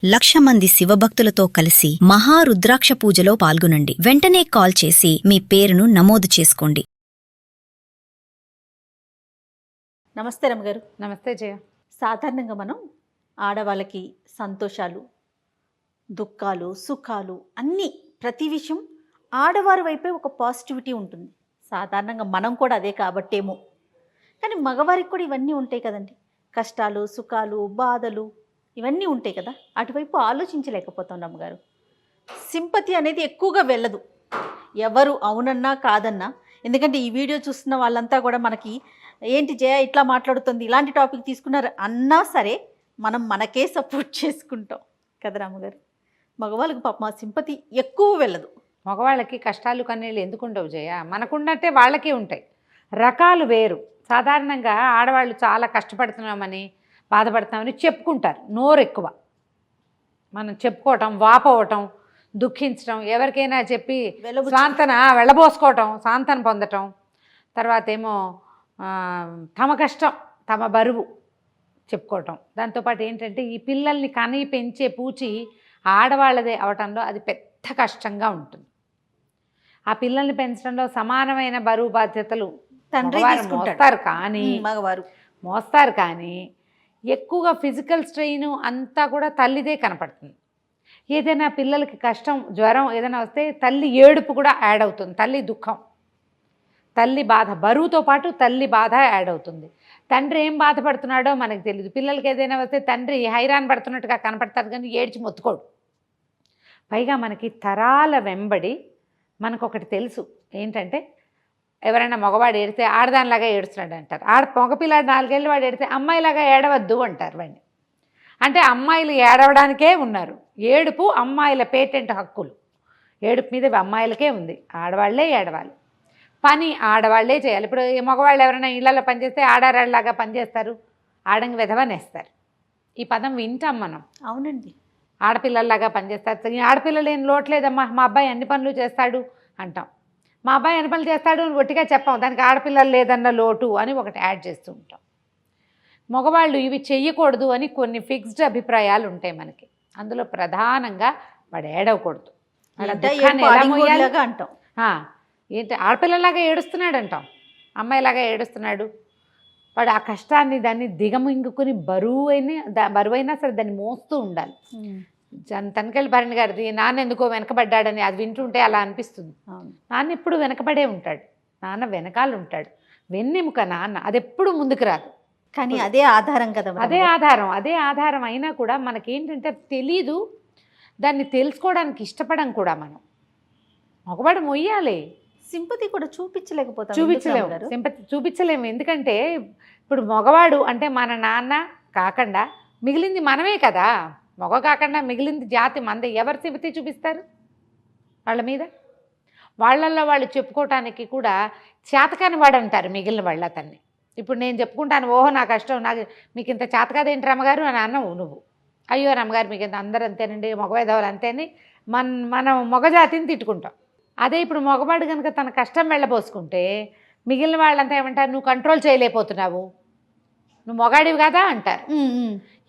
1,00,000 మంది శివభక్తులతో కలిసి మహారుద్రాక్ష పూజలో పాల్గొనండి. వెంటనే కాల్ చేసి మీ పేరును నమోదు చేసుకోండి. నమస్తే రమ్మగారు. నమస్తే జయ. సాధారణంగా మనం ఆడవాళ్ళకి సంతోషాలు, దుఃఖాలు, సుఖాలు అన్నీ ప్రతి విషయం ఆడవారి వైపే ఒక పాజిటివిటీ ఉంటుంది. సాధారణంగా మనం కూడా అదే కాబట్టేమో. కానీ మగవారికి కూడా ఇవన్నీ ఉంటాయి కదండి. కష్టాలు, సుఖాలు, బాధలు ఇవన్నీ ఉంటాయి కదా. అటువైపు ఆలోచించలేకపోతాం రమ్మగారు. సింపతి అనేది ఎక్కువగా వెళ్ళదు, ఎవరు అవునన్నా కాదన్నా. ఎందుకంటే ఈ వీడియో చూస్తున్న వాళ్ళంతా కూడా మనకి ఏంటి జయ ఇట్లా మాట్లాడుతుంది, ఇలాంటి టాపిక్ తీసుకున్నారు అన్నా సరే మనం మనకే సపోర్ట్ చేసుకుంటాం కదా రామగారు. మగవాళ్ళకి పాపం ఆ సింపతి ఎక్కువ వెళ్ళదు. మగవాళ్ళకి కష్టాలు కన్నీళ్ళు ఎందుకు ఉండవు జయ? మనకున్నట్టే వాళ్ళకి ఉంటాయి. రకాలు వేరు. సాధారణంగా ఆడవాళ్ళు చాలా కష్టపడుతున్నామని బాధపడుతున్నామని చెప్పుకుంటారు. నోరు ఎక్కువ. మనం చెప్పుకోవటం, వాపోవటం, దుఃఖించడం, ఎవరికైనా చెప్పి సాంతన వెళ్ళబోసుకోవటం, సాంతన పొందటం. తర్వాత ఏమో తమ కష్టం, తమ బరువు చెప్పుకోవటం. దాంతోపాటు ఏంటంటే ఈ పిల్లల్ని కని పెంచే పూచి ఆడవాళ్ళదే అవటంలో అది పెద్ద కష్టంగా ఉంటుంది. ఆ పిల్లల్ని పెంచడంలో సమానమైన బరువు బాధ్యతలు తండ్రి మోస్తారు కానీ ఎక్కువగా ఫిజికల్ స్ట్రెయిన్ అంతా కూడా తల్లిదే కనపడుతుంది. ఏదైనా పిల్లలకి కష్టం, జ్వరం ఏదైనా వస్తే తల్లి ఏడుపు కూడా యాడ్ అవుతుంది. తల్లి దుఃఖం, తల్లి బాధ, బరువుతో పాటు తల్లి బాధ యాడ్ అవుతుంది. తండ్రి ఏం బాధపడుతున్నాడో మనకు తెలియదు. పిల్లలకి ఏదైనా వస్తే తండ్రి హైరాన్ పడుతున్నట్టుగా కనపడతారు కానీ ఏడ్చి మొత్తుకోడు. పైగా మనకి తరాల వెంబడి మనకొకటి తెలుసు ఏంటంటే, ఎవరైనా మగవాడు ఏడితే ఆడదానిలాగా ఏడుస్తున్నాడు అంటారు. మగపిల్లాడు 4 ఏళ్ళు వాడు ఏడితే అమ్మాయిలాగా ఏడవద్దు అంటారు వాడిని. అంటే అమ్మాయిలు ఏడవడానికే ఉన్నారు. ఏడుపు అమ్మాయిల పేటెంట్ హక్కులు. ఏడుపు మీద అమ్మాయిలకే ఉంది. ఆడవాళ్లే ఏడవాలి, పని ఆడవాళ్లే చేయాలి. ఇప్పుడు మగవాళ్ళు ఎవరైనా ఇళ్లలో పనిచేస్తే ఆడారాళ్ళలాగా పనిచేస్తారు, ఆడంగి వెధవనేస్తారు. ఈ పదం వింటాం మనం. అవునండి, ఆడపిల్లల్లాగా పనిచేస్తారు. ఆడపిల్లలు ఏం లోట్లేదమ్మా, మా అబ్బాయి అన్ని పనులు చేస్తాడు అంటాం. మా అబ్బాయి అన్ని పనులు చేస్తాడు అని ఒట్టిగా చెప్పాం, దానికి ఆడపిల్లలు లేదన్న లోటు అని ఒకటి యాడ్ చేస్తూ ఉంటాం. మగవాళ్ళు ఇవి చెయ్యకూడదు అని కొన్ని ఫిక్స్డ్ అభిప్రాయాలు ఉంటాయి మనకి. అందులో ప్రధానంగా వాడు ఏడవకూడదు, వాళ్ళ దుఃఖాన్ని ఎలా మోయాలి అంటాం. ఏంటి ఆడపిల్లలాగా ఏడుస్తున్నాడు అంటాం, అమ్మాయిలాగా ఏడుస్తున్నాడు వాడు. ఆ కష్టాన్ని దాన్ని దిగమింగుకుని బరువైనా సరే దాన్ని మోస్తూ ఉండాలి. తనకెళ్ళి భరణి గారిది నాన్న ఎందుకో వెనకబడ్డాడని అది వింటుంటే అలా అనిపిస్తుంది. నాన్న ఎప్పుడు వెనకబడే ఉంటాడు, నాన్న వెనకాల ఉంటాడు, వెన్నెముక నాన్న, అది ఎప్పుడు ముందుకు రాదు. కానీ అదే ఆధారం కదా. అదే ఆధారం అయినా కూడా మనకేంటంటే తెలీదు, దాన్ని తెలుసుకోవడానికి ఇష్టపడం కూడా. మనం మగవాడు మొయ్యాలి, సింపతి కూడా చూపించలేము. సింపతి చూపించలేము. ఎందుకంటే ఇప్పుడు మగవాడు అంటే మన నాన్న కాకుండా మిగిలింది మనమే కదా. మగ కాకుండా మిగిలింది జాతి మందే. ఎవరు సింపతి చూపిస్తారు వాళ్ళ మీద? వాళ్ళల్లో వాళ్ళు చెప్పుకోవటానికి కూడా చేతకాని వాడు అంటారు మిగిలిన వాళ్ళు అతన్ని. ఇప్పుడు నేను చెప్పుకుంటాను, ఓహో నా కష్టం, మీకు ఇంత చేతకాదేంటి రమ్మగారు అని అన్నావు నువ్వు. అయ్యో రమ్మగారు మీకు ఇంత అందరూ అంతేనండి, మగవేదవాళ్ళు అంతేని మనం మగజాతిని తిట్టుకుంటాం. అదే ఇప్పుడు మగవాడు కనుక తన కష్టం వెళ్ళబోసుకుంటే మిగిలిన వాళ్ళంతా ఏమంటారు, నువ్వు కంట్రోల్ చేయలేకపోతున్నావు, నువ్వు మొగాడివి కదా అంటారు.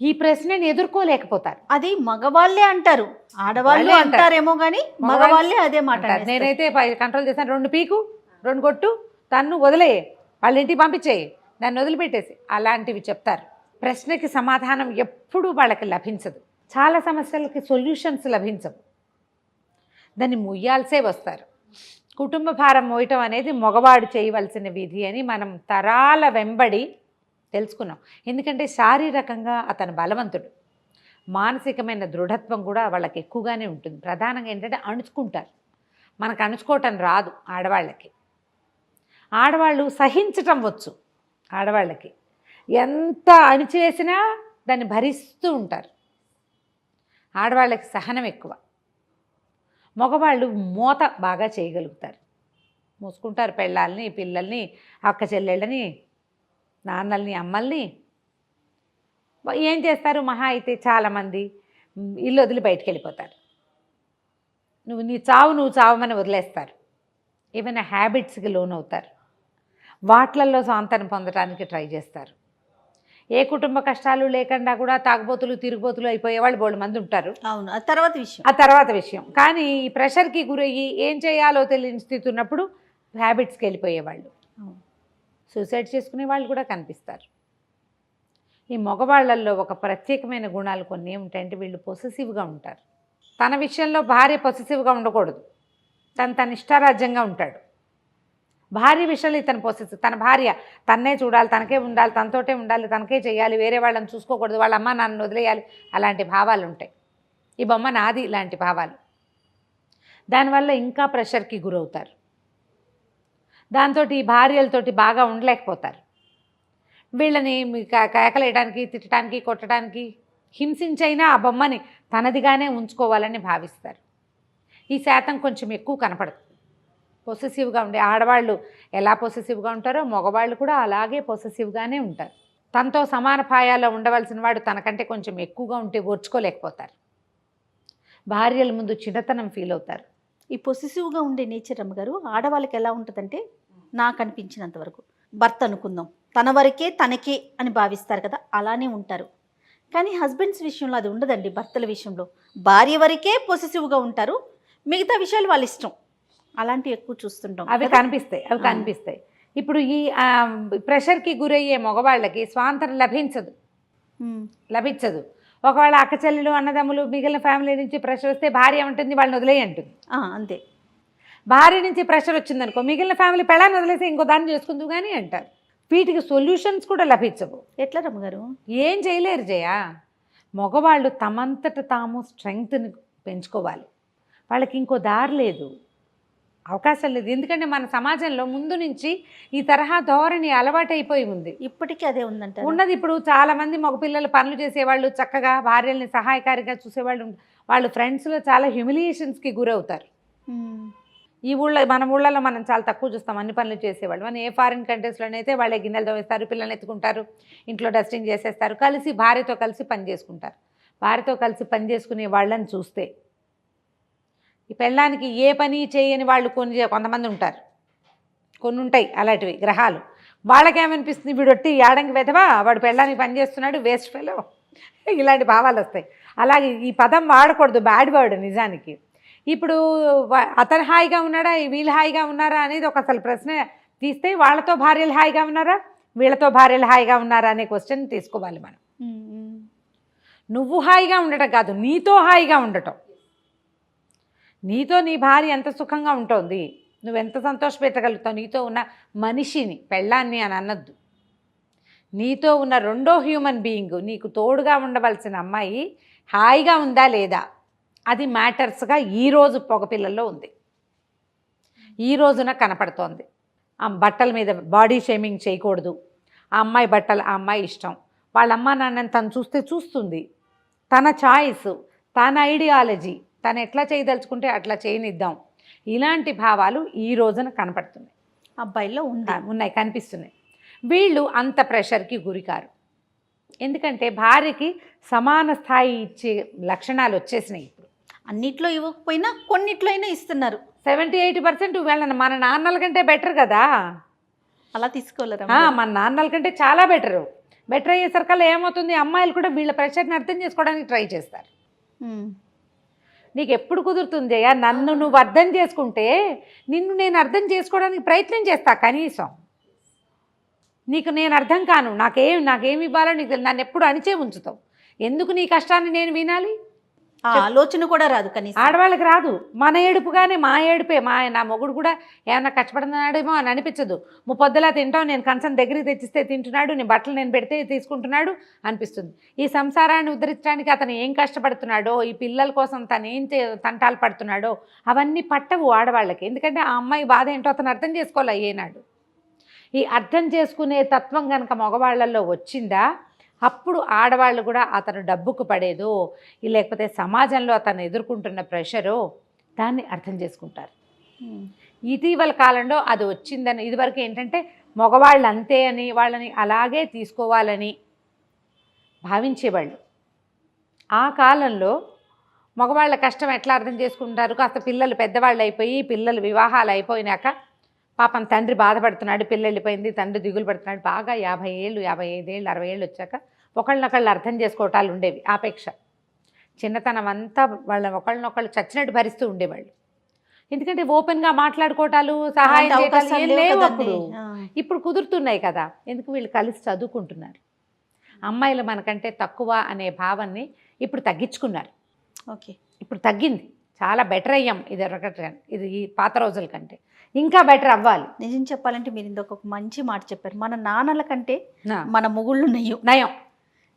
ఈ ప్రశ్నని ఎదుర్కోలేకపోతారు. అది మగవాళ్ళే అంటారు, ఆడవాళ్ళు అంటారేమో కానీ మగవాళ్ళే అదే మాట. నేనైతే కంట్రోల్ చేస్తాను, 2 పీకు 2 కొట్టు, తన్ను వదిలేయి, వాళ్ళ ఇంటికి పంపించేయి, దాన్ని వదిలిపెట్టేసి, అలాంటివి చెప్తారు. ప్రశ్నకి సమాధానం ఎప్పుడూ వాళ్ళకి లభించదు. చాలా సమస్యలకి సొల్యూషన్స్ లభించవు, దాన్ని ముయ్యాల్సే వస్తారు. కుటుంబ భారం మోయటం అనేది మగవాడు చేయవలసిన విధి అని మనం తరాల వెంబడి తెలుసుకున్నాం. ఎందుకంటే శారీరకంగా అతను బలవంతుడు, మానసికమైన దృఢత్వం కూడా వాళ్ళకి ఎక్కువగానే ఉంటుంది. ప్రధానంగా ఏంటంటే అణుచుకుంటారు. మనకు అణుచుకోవటం రాదు ఆడవాళ్ళకి. ఆడవాళ్ళు సహించటం వచ్చు. ఆడవాళ్ళకి ఎంత అణిచివేసినా దాన్ని భరిస్తూ ఉంటారు. ఆడవాళ్ళకి సహనం ఎక్కువ. మగవాళ్ళు మోత బాగా చేయగలుగుతారు, మోసుకుంటారు పెళ్ళాలని, పిల్లల్ని, అక్క చెల్లెళ్ళని, నాన్నల్ని, అమ్మల్ని. ఏం చేస్తారు, మహా అయితే చాలామంది ఇల్లు వదిలి బయటికి వెళ్ళిపోతారు. నువ్వు చావమని వదిలేస్తారు. ఏమైనా హ్యాబిట్స్కి లోన్ అవుతారు, వాట్లల్లో స్వాంతన పొందడానికి ట్రై చేస్తారు. ఏ కుటుంబ కష్టాలు లేకుండా కూడా తాగుబోతులు తిరుగుబోతులు అయిపోయేవాళ్ళు బోళ్ళు మంది ఉంటారు. అవును, అది తర్వాత విషయం. ఆ తర్వాత విషయం. కానీ ఈ ప్రెషర్కి గురయ్యి ఏం చేయాలో తెలియని స్థితి ఉన్నప్పుడు హ్యాబిట్స్కి వెళ్ళిపోయేవాళ్ళు, సూసైడ్ చేసుకునే వాళ్ళు కూడా కనిపిస్తారు. ఈ మగవాళ్ళల్లో ఒక ప్రత్యేకమైన గుణాలు కొన్ని ఏమిటంటే వీళ్ళు పొసెసివ్గా ఉంటారు. తన విషయంలో భార్య పొసెసివ్గా ఉండకూడదు, తన ఇష్టారాజ్యంగా ఉంటాడు. భార్య విషయంలో ఇతను పొసెసివ్, తన భార్య తన్నే చూడాలి, తనకే ఉండాలి, తనతోటే ఉండాలి, తనకే చేయాలి, వేరే వాళ్ళని చూసుకోకూడదు, వాళ్ళ అమ్మ నాన్నని వదిలేయాలి, అలాంటి భావాలు ఉంటాయి. ఈ బొమ్మ నాది ఇలాంటి భావాలు. దానివల్ల ఇంకా ప్రెషర్కి గురవుతారు. దాంతో ఈ భార్యలతోటి బాగా ఉండలేకపోతారు. వీళ్ళని కేకలేయడానికి, తిట్టడానికి, కొట్టడానికి, హింసించైనా ఆ బొమ్మని తనదిగానే ఉంచుకోవాలని భావిస్తారు. ఈ శాతం కొంచెం ఎక్కువ కనపడుతుంది. పొసెసివ్గా ఉండే ఆడవాళ్ళు ఎలా పొసెసివ్గా ఉంటారో మగవాళ్ళు కూడా అలాగే పొసెసివ్గానే ఉంటారు. తనతో సమాన పాయాల్లో ఉండవలసిన వాడు తనకంటే కొంచెం ఎక్కువగా ఉంటే ఓర్చుకోలేకపోతారు. భార్యల ముందు చిన్నతనం ఫీల్ అవుతారు. ఈ పొసెసివ్గా ఉండే నేచర్ అమ్మగారు ఆడవాళ్ళకి ఎలా ఉంటుందంటే, నాకు అనిపించినంత వరకు, భర్త అనుకుందాం తన వరకే తనకే అని భావిస్తారు కదా, అలానే ఉంటారు. కానీ హస్బెండ్స్ విషయంలో అది ఉండదండి. భర్తల విషయంలో భార్య వరకే పొసెసివ్గా ఉంటారు, మిగతా విషయాలు వాళ్ళ ఇష్టం. అలాంటివి ఎక్కువ చూస్తుంటాం. అవి కనిపిస్తాయి. ఇప్పుడు ఈ ప్రెషర్కి గురయ్యే మగవాళ్ళకి స్వాతంత్రం లభించదు. ఒకవేళ అక్క చెల్లెలు, అన్నదమ్ములు, మిగిలిన ఫ్యామిలీ నుంచి ప్రెషర్ వస్తే భార్య ఉంటుంది వాళ్ళని వదిలేయి అంటుంది. అంతే. భార్య నుంచి ప్రెషర్ వచ్చిందనుకో మిగిలిన ఫ్యామిలీ పెళ్ళాన్ని వదిలేసి ఇంకో దాన్ని చేసుకుందు కానీ అంటారు. వీటికి సొల్యూషన్స్ కూడా లభించవు. ఎట్లా రమ్మగారు? ఏం చేయలేరు జయ. మగవాళ్ళు తమంతట తాము స్ట్రెంగ్త్ని పెంచుకోవాలి. వాళ్ళకి ఇంకో దారి లేదు, అవకాశం లేదు. ఎందుకంటే మన సమాజంలో ముందు నుంచి ఈ తరహా ధోరణి అలవాటైపోయి ఉంది. ఇప్పటికీ అదే ఉందంట ఉన్నది. ఇప్పుడు చాలామంది మగపిల్లలు పనులు చేసేవాళ్ళు, చక్కగా భార్యల్ని సహాయకారిగా చూసేవాళ్ళు, వాళ్ళు ఫ్రెండ్స్లో చాలా హ్యూమిలియేషన్స్కి గురవుతారు. ఈ మన ఊళ్ళలో మనం చాలా తక్కువ చూస్తాం అన్ని పనులు చేసేవాళ్ళు. మనం ఏ ఫారిన్ కంట్రీస్లోనైతే వాళ్ళే గిన్నెలు తోవేస్తారు, పిల్లల్ని ఎత్తుకుంటారు, ఇంట్లో డస్టింగ్ చేసేస్తారు, కలిసి భార్యతో కలిసి పని చేసుకుంటారు. భార్యతో కలిసి పని చేసుకునే వాళ్ళని చూస్తే ఈ పెళ్ళానికి ఏ పని చేయని వాళ్ళు కొంతమంది ఉంటారు, కొన్ని ఉంటాయి అలాంటివి గ్రహాలు. వాళ్ళకేమనిపిస్తుంది, వీడు ఒట్టి యాడంగి వెధవా, వాడు పెళ్ళానికి పని చేస్తున్నాడు, వేస్ట్ ఫెలో, ఇలాంటి భావాలు వస్తాయి. అలాగే ఈ పదం వాడకూడదు, బ్యాడ్ వర్డ్ నిజానికి. ఇప్పుడు అతను హాయిగా ఉన్నాడా, వీళ్ళు హాయిగా ఉన్నారా అనేది ఒక అసలు ప్రశ్న తీస్తే, వాళ్ళతో భార్యలు హాయిగా ఉన్నారా, వీళ్ళతో భార్యలు హాయిగా ఉన్నారా అనే క్వశ్చన్ తీసుకోవాలి మనం. నువ్వు హాయిగా ఉండటం కాదు, నీతో హాయిగా ఉండటం. నీతో నీ భార్య ఎంత సుఖంగా ఉంటుంది, నువ్వెంత సంతోషపెట్టగలుగుతావు, నీతో ఉన్న మనిషిని, పెళ్ళాన్ని అని అనద్దు, నీతో ఉన్న రెండో హ్యూమన్ బీయింగ్, నీకు తోడుగా ఉండవలసిన అమ్మాయి హాయిగా ఉందా లేదా, అది మ్యాటర్స్గా ఈరోజు పొగపిల్లల్లో ఉంది, ఈ రోజున కనపడుతోంది. ఆ బట్టల మీద బాడీ షేమింగ్ చేయకూడదు, ఆ అమ్మాయి బట్టలు ఆ అమ్మాయి ఇష్టం, వాళ్ళ అమ్మ నాన్నని తను చూస్తుంది, తన చాయిస్, తన ఐడియాలజీ, తను ఎట్లా చేయదలుచుకుంటే అట్లా చేయనిద్దాం, ఇలాంటి భావాలు ఈ రోజున కనపడుతున్నాయి, అబ్బాయిల్లో ఉన్నాయి, కనిపిస్తున్నాయి. వీళ్ళు అంత ప్రెషర్కి గురికారు. ఎందుకంటే భార్యకి సమాన స్థాయి ఇచ్చే లక్షణాలు వచ్చేసినాయి. ఇప్పుడు అన్నిట్లో ఇవ్వకపోయినా కొన్నిట్లో అయినా ఇస్తున్నారు. 70-80% వీళ్ళని మన నాన్నల కంటే బెటర్ కదా, అలా తీసుకోలేరు. మన నాన్నల కంటే చాలా బెటర్ అయ్యేసరికల్లా ఏమవుతుంది, అమ్మాయిలు కూడా వీళ్ళ ప్రెషర్ని అర్థం చేసుకోవడానికి ట్రై చేస్తారు. నీకు ఎప్పుడు కుదురుతుంది అయ్యా, నన్ను నువ్వు అర్థం చేసుకుంటే నిన్ను నేను అర్థం చేసుకోవడానికి ప్రయత్నం చేస్తా, కనీసం నీకు నేను అర్థం కాను, నాకేమి ఇవ్వాలో నీకు నన్ను ఎప్పుడు అణిచే ఉంచుతావు, ఎందుకు నీ కష్టాన్ని నేను వినాలి, ఆలోచన కూడా రాదు. కనీసం ఆడవాళ్ళకి రాదు. మన ఏడుపుగానే మా ఏడుపే, నా మొగుడు కూడా ఏమన్నా కష్టపడుతున్నాడేమో అని అనిపించదు. ముప్పొద్దులా తింటాం, నేను కంచం దగ్గరికి తెచ్చిస్తే తింటున్నాడు, నేను బట్టలు నేను పెడితే తీసుకుంటున్నాడు అనిపిస్తుంది. ఈ సంసారాన్ని ఉద్ధరించడానికి అతను ఏం కష్టపడుతున్నాడో, ఈ పిల్లల కోసం తను ఏం తంటాలు పడుతున్నాడో అవన్నీ పట్టవు ఆడవాళ్ళకి. ఎందుకంటే ఆ అమ్మాయి బాధ ఏంటో అతను అర్థం చేసుకోవాలి ఏనాడు. ఈ అర్థం చేసుకునే తత్వం కనుక మగవాళ్ళల్లో వచ్చిందా, అప్పుడు ఆడవాళ్ళు కూడా అతను డబ్బుకు పడేదో, లేకపోతే సమాజంలో అతను ఎదుర్కొంటున్న ప్రెషరో దాన్ని అర్థం చేసుకుంటారు. ఇటీవల కాలంలో అది వచ్చిందని, ఇదివరకు ఏంటంటే మగవాళ్ళు అంతే అని, వాళ్ళని అలాగే తీసుకోవాలని భావించేవాళ్ళు. ఆ కాలంలో మగవాళ్ళ కష్టం ఎట్లా అర్థం చేసుకుంటారు, కాస్త పిల్లలు పెద్దవాళ్ళు అయిపోయి, పిల్లలు వివాహాలు అయిపోయినాక పాపం తండ్రి బాధపడుతున్నాడు, పిల్ల వెళ్ళిపోయింది, తండ్రి దిగులు పడుతున్నాడు. బాగా 50 ఏళ్ళు 55 ఏళ్ళు 60 ఏళ్ళు వచ్చాక ఒకళ్ళనొకళ్ళు అర్థం చేసుకోవటాలు ఉండేవి. ఆపేక్ష చిన్నతనం అంతా ఒకళ్ళనొకళ్ళు చచ్చినట్టు భరిస్తూ ఉండేవాళ్ళు. ఎందుకంటే ఓపెన్గా మాట్లాడుకోవటాలు, సహాయం చేయటాలు ఏం లేవు అప్పుడు. ఇప్పుడు కుదురుతున్నాయి కదా, ఎందుకు వీళ్ళు కలిసి చదువుకుంటున్నారు. అమ్మాయిలు మనకంటే తక్కువ అనే భావాన్ని ఇప్పుడు తగ్గించుకున్నారు. ఓకే, ఇప్పుడు తగ్గింది, చాలా బెటర్ అయ్యాం. ఇది ఈ పాత రోజుల కంటే ఇంకా బెటర్ అవ్వాలి. నిజం చెప్పాలంటే మీరు ఇంకొక మంచి మాట చెప్పారు. మన నాన్నల కంటే మన మొగుళ్ళు నయం.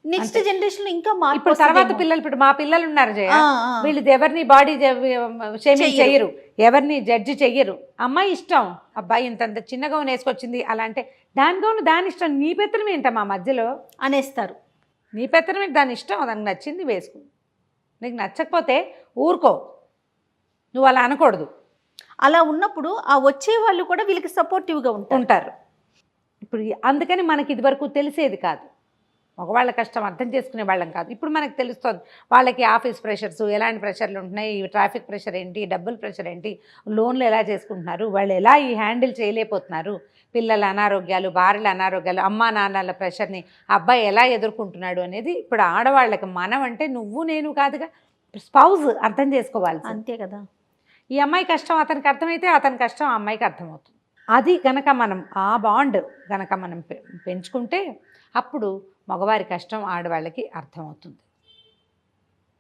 నెక్స్ట్ జనరేషన్ ఇంకా మార్పు. ఇప్పుడు తర్వాత పిల్లలు, ఇప్పుడు మా పిల్లలు ఉన్నారు జయ, వీళ్ళు ఎవరిని బాడీ షేమింగ్ చెయ్యరు, ఎవరిని జడ్జి చెయ్యరు. అమ్మాయి ఇష్టం, అబ్బాయి ఇంతంత చిన్న గౌన్ వేసుకొచ్చింది అలా అంటే దాని గౌన్ దాని ఇష్టం, నీ పెత్తనం ఏంటమ్మా మధ్యలో అనేస్తారు. నీ పెత్తనం ఏంటి, దాని ఇష్టం, దానికి నచ్చింది వేసుకో. నీకు నచ్చకపోతే ఊరుకో, నువ్వు అలా అనకూడదు. అలా ఉన్నప్పుడు ఆ వచ్చే వాళ్ళు కూడా వీళ్ళకి సపోర్టివ్గా ఉంటారు. ఇప్పుడు అందుకని మనకి ఇదివరకు తెలిసేది కాదు, మగవాళ్ళ కష్టం అర్థం చేసుకునే వాళ్ళం కాదు. ఇప్పుడు మనకు తెలుస్తుంది వాళ్ళకి ఆఫీస్ ప్రెషర్స్ ఎలాంటి ప్రెషర్లు ఉంటున్నాయి, ట్రాఫిక్ ప్రెషర్ ఏంటి, డబ్బుల ప్రెషర్ ఏంటి, లోన్లు ఎలా చేసుకుంటున్నారు, వాళ్ళు ఎలా ఈ హ్యాండిల్ చేయలేకపోతున్నారు, పిల్లల అనారోగ్యాలు, భార్యల అనారోగ్యాలు, అమ్మా నాన్నల ప్రెషర్ని అబ్బాయి ఎలా ఎదుర్కొంటున్నాడు అనేది ఇప్పుడు ఆడవాళ్ళకి మనం అంటే నువ్వు నేను కాదుగా, స్పౌజ్ అర్థం చేసుకోవాలి. అంతే కదా. ఈ అమ్మాయి కష్టం అతనికి అర్థమైతే అతని కష్టం ఆ అమ్మాయికి అర్థమవుతుంది. అది గనక మనం ఆ బాండ్ గనక మనం పెంచుకుంటే అప్పుడు మగవారి కష్టం ఆడవాళ్ళకి అర్థమవుతుంది.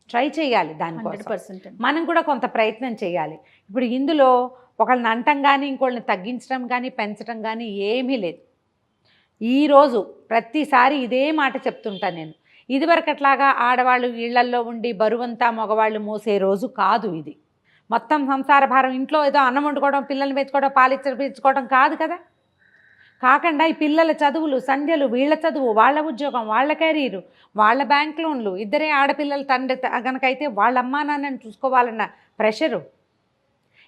ట్రై చేయాలి, దానికోసం 100% మనం కూడా కొంత ప్రయత్నం చేయాలి. ఇప్పుడు ఇందులో ఒకళ్ళని అంటం కానీ ఇంకోళ్ళని తగ్గించడం కానీ పెంచడం కానీ ఏమీ లేదు. ఈరోజు ప్రతిసారి ఇదే మాట చెప్తుంటాను నేను. ఇదివరకట్లాగా ఆడవాళ్ళు ఇళ్లల్లో ఉండి బరువంతా మగవాళ్ళు మోసే రోజు కాదు ఇది. మొత్తం సంసార భారం ఇంట్లో ఏదో అన్నం వండుకోవడం, పిల్లల్ని పెంచుకోవడం, పాలించుకోవడం కాదు కదా. కాకుండా ఈ పిల్లల చదువులు, సంధ్యలు, వీళ్ళ చదువు, వాళ్ళ ఉద్యోగం, వాళ్ళ కెరీరు, వాళ్ళ బ్యాంక్ లోన్లు, ఇద్దరే ఆడపిల్లల తండ్రి కనుకైతే వాళ్ళ అమ్మా నాన్నని చూసుకోవాలన్న ప్రెషరు,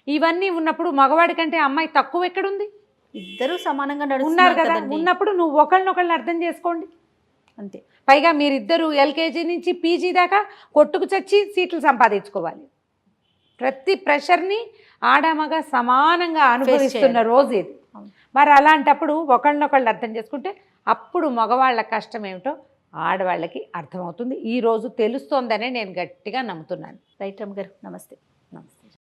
ఇవన్నీ ఉన్నప్పుడు మగవాడి కంటే అమ్మాయి తక్కువ ఎక్కడుంది? ఇద్దరు సమానంగా ఉన్నారు కదా. ఉన్నప్పుడు నువ్వు ఒకళ్ళనొకళ్ళని అర్థం చేసుకోండి. అంతే. పైగా మీరిద్దరూ ఎల్కేజీ నుంచి పీజీ దాకా కొట్టుకు చచ్చి సీట్లు సంపాదించుకోవాలి. ప్రతి ప్రెషర్ని ఆడమగ సమానంగా అనుభవిస్తున్న రోజు ఇది. మరి అలాంటప్పుడు ఒకళ్ళనొకళ్ళు అర్థం చేసుకుంటే అప్పుడు మగవాళ్ళ కష్టం ఏమిటో ఆడవాళ్ళకి అర్థమవుతుంది. ఈరోజు తెలుస్తోందనే నేను గట్టిగా నమ్ముతున్నాను. రైట్ రమ్మ గారు, నమస్తే. నమస్తే.